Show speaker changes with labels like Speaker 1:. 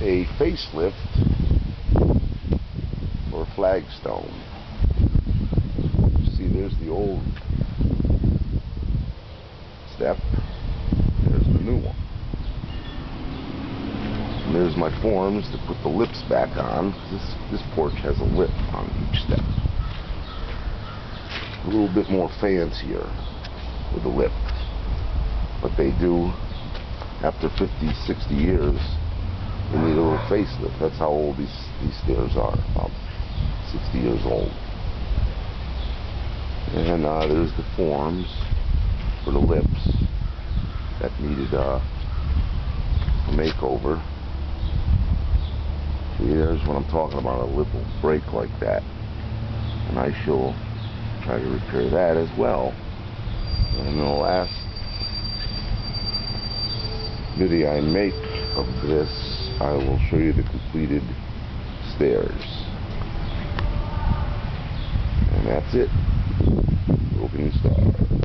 Speaker 1: a facelift for Flagstone. See, there's the old step. There's the new one. And there's my forms to put the lips back on. This porch has a lip on each step. A little bit more fancier with the lip, but they do, after 50, 60 years, they need a little facelift. That's how old these stairs are, about 60 years old. And there's the forms for the lips that needed a makeover. See, there's what I'm talking about, a lip will break like that, and I shall try to repair that as well. And in the last video I make of this, I will show you the completed stairs. And that's it. Broken star.